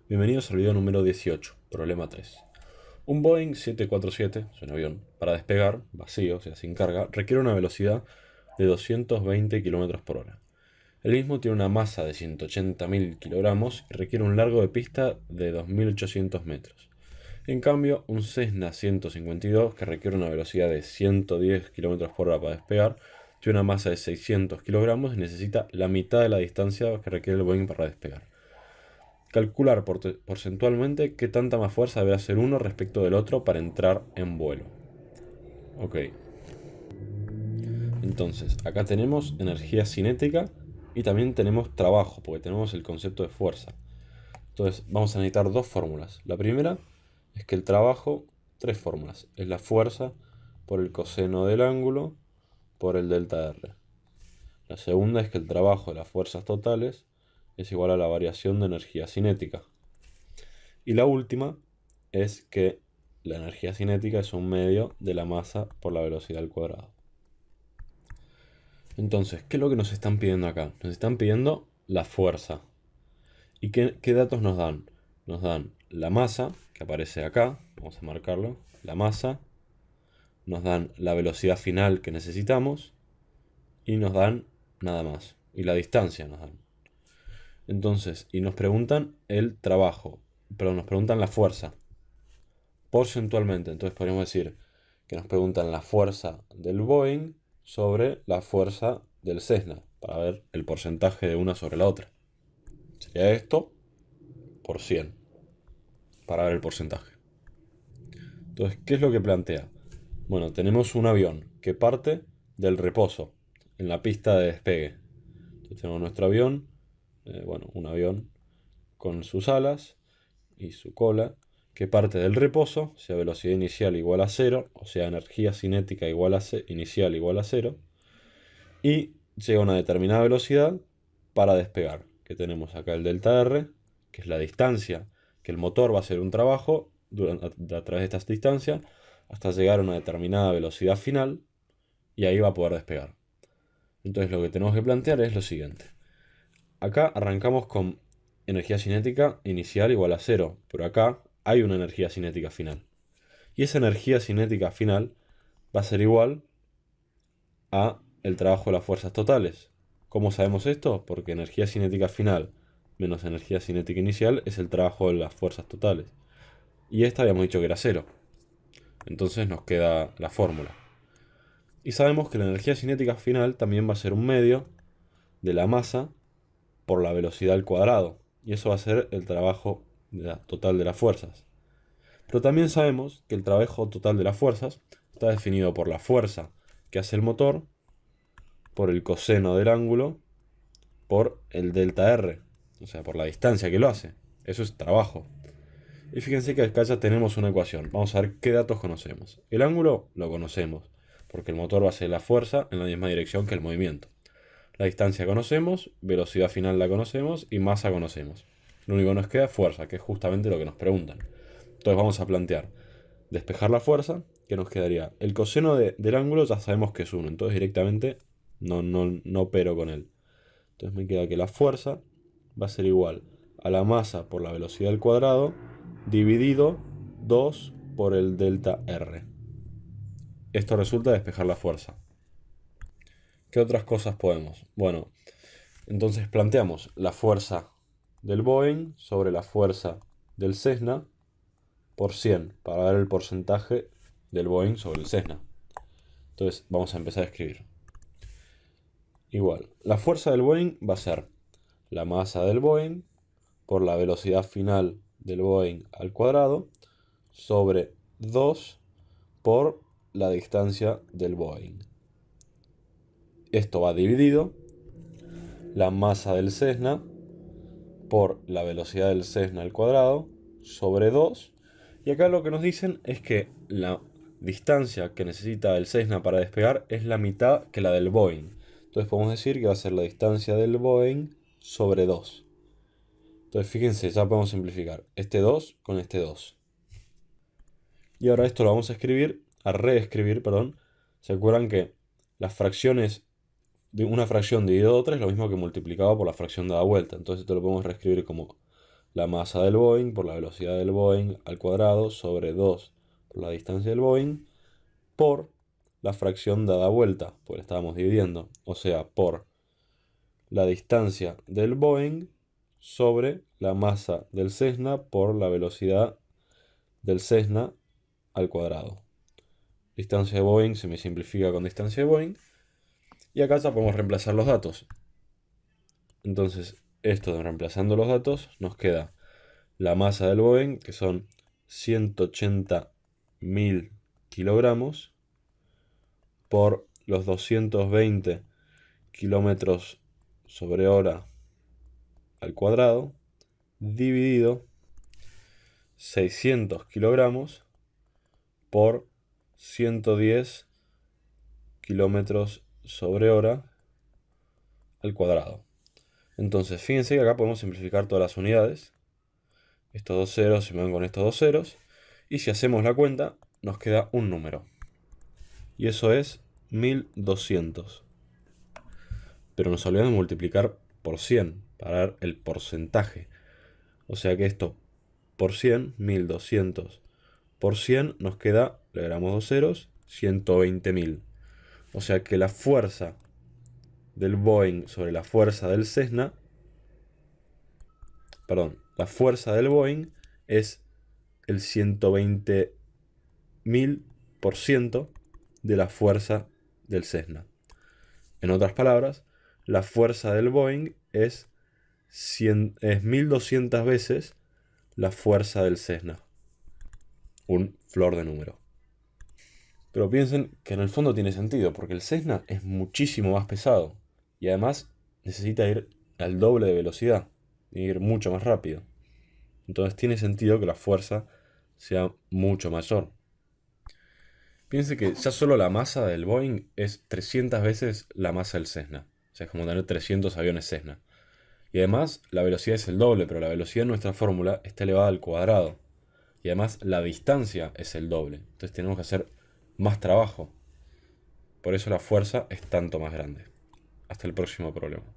Bienvenidos al video número 18, problema 3. Un Boeing 747, es un avión, para despegar, vacío, o sea, sin carga, requiere una velocidad de 220 km por hora. El mismo tiene una masa de 180.000 kilogramos y requiere un largo de pista de 2.800 metros. En cambio, un Cessna 152, que requiere una velocidad de 110 km por hora para despegar, tiene una masa de 600 kilogramos y necesita la mitad de la distancia que requiere el Boeing para despegar. Calcular porcentualmente qué tanta más fuerza debe hacer uno respecto del otro para entrar en vuelo. Ok. Entonces, acá tenemos energía cinética y también tenemos trabajo, porque tenemos el concepto de fuerza. Entonces, vamos a necesitar dos fórmulas. La primera es que el trabajo, tres fórmulas. Es la fuerza por el coseno del ángulo por el delta R. La segunda es que el trabajo de las fuerzas totales es igual a la variación de energía cinética. Y la última es que la energía cinética es un medio de la masa por la velocidad al cuadrado. Entonces, ¿qué es lo que nos están pidiendo acá? Nos están pidiendo la fuerza. ¿Y qué datos nos dan? Nos dan la masa, que aparece acá, vamos a marcarlo, la masa, nos dan la velocidad final que necesitamos y nos dan nada más. Y la distancia nos dan. Entonces, y nos preguntan el trabajo, pero nos preguntan la fuerza, porcentualmente. Entonces podríamos decir que nos preguntan la fuerza del Boeing sobre la fuerza del Cessna, para ver el porcentaje de una sobre la otra. Sería esto por 100, para ver el porcentaje. Entonces, ¿qué es lo que plantea? Bueno, tenemos un avión que parte del reposo, en la pista de despegue. Entonces tenemos nuestro avión, un avión con sus alas y su cola, que parte del reposo, o sea, velocidad inicial igual a 0, o sea, energía cinética igual a inicial igual a 0, y llega a una determinada velocidad para despegar, que tenemos acá el delta R, que es la distancia que el motor va a hacer un trabajo a través de esta distancia, hasta llegar a una determinada velocidad final, y ahí va a poder despegar. Entonces lo que tenemos que plantear es lo siguiente. Acá arrancamos con energía cinética inicial igual a 0, pero acá hay una energía cinética final. Y esa energía cinética final va a ser igual a el trabajo de las fuerzas totales. ¿Cómo sabemos esto? Porque energía cinética final menos energía cinética inicial es el trabajo de las fuerzas totales. Y esta habíamos dicho que era 0. Entonces nos queda la fórmula. Y sabemos que la energía cinética final también va a ser un medio de la masa por la velocidad al cuadrado. Y eso va a ser el trabajo total de las fuerzas. Pero también sabemos que el trabajo total de las fuerzas está definido por la fuerza que hace el motor, por el coseno del ángulo, por el delta R, o sea, por la distancia que lo hace. Eso es trabajo. Y fíjense que acá ya tenemos una ecuación. Vamos a ver qué datos conocemos. El ángulo lo conocemos, porque el motor va a hacer la fuerza en la misma dirección que el movimiento. La distancia conocemos, velocidad final la conocemos y masa conocemos. Lo único que nos queda es fuerza, que es justamente lo que nos preguntan. Entonces vamos a plantear despejar la fuerza, que nos quedaría el coseno del ángulo, ya sabemos que es 1, entonces directamente no opero con él. Entonces me queda que la fuerza va a ser igual a la masa por la velocidad al cuadrado dividido 2 por el delta R. Esto resulta despejar la fuerza. ¿Qué otras cosas podemos? Bueno, entonces planteamos la fuerza del Boeing sobre la fuerza del Cessna por 100 para ver el porcentaje del Boeing sobre el Cessna. Entonces vamos a empezar a escribir. Igual, la fuerza del Boeing va a ser la masa del Boeing por la velocidad final del Boeing al cuadrado sobre 2 por la distancia del Boeing. Esto va dividido la masa del Cessna por la velocidad del Cessna al cuadrado sobre 2. Y acá lo que nos dicen es que la distancia que necesita el Cessna para despegar es la mitad que la del Boeing. Entonces podemos decir que va a ser la distancia del Boeing sobre 2. Entonces fíjense, ya podemos simplificar este 2 con este 2. Y ahora esto lo vamos a reescribir, perdón. ¿Se acuerdan que las fracciones de una fracción dividido otra es lo mismo que multiplicado por la fracción dada vuelta? Entonces esto lo podemos reescribir como la masa del Boeing por la velocidad del Boeing al cuadrado sobre 2 por la distancia del Boeing por la fracción dada vuelta, pues la estábamos dividiendo, o sea, por la distancia del Boeing sobre la masa del Cessna por la velocidad del Cessna al cuadrado. Distancia de Boeing se me simplifica con distancia de Boeing. Y acá ya podemos reemplazar los datos. Entonces, esto de reemplazando los datos, nos queda la masa del Boeing, que son 180.000 kilogramos, por los 220 kilómetros sobre hora al cuadrado, dividido 600 kilogramos por 110 kilómetros sobre hora al cuadrado. Entonces, fíjense que acá podemos simplificar todas las unidades. Estos dos ceros se me van con estos dos ceros. Y si hacemos la cuenta, nos queda un número. Y eso es 1200. Pero nos olvidamos de multiplicar por 100 para dar el porcentaje. O sea que esto por 100, 1200 por 100 nos queda, le agregamos dos ceros, 120.000. O sea que la fuerza del Boeing sobre la fuerza del Cessna, perdón, la fuerza del Boeing es el 120.000% de la fuerza del Cessna. En otras palabras, la fuerza del Boeing es 1200 veces la fuerza del Cessna. Un flor de número. Pero piensen que en el fondo tiene sentido, porque el Cessna es muchísimo más pesado y además necesita ir al doble de velocidad, ir mucho más rápido. Entonces tiene sentido que la fuerza sea mucho mayor. Piense que ya solo la masa del Boeing es 300 veces la masa del Cessna. O sea, es como tener 300 aviones Cessna. Y además la velocidad es el doble, pero la velocidad en nuestra fórmula está elevada al cuadrado. Y además la distancia es el doble. Entonces tenemos que hacer más trabajo. Por eso la fuerza es tanto más grande. Hasta el próximo problema.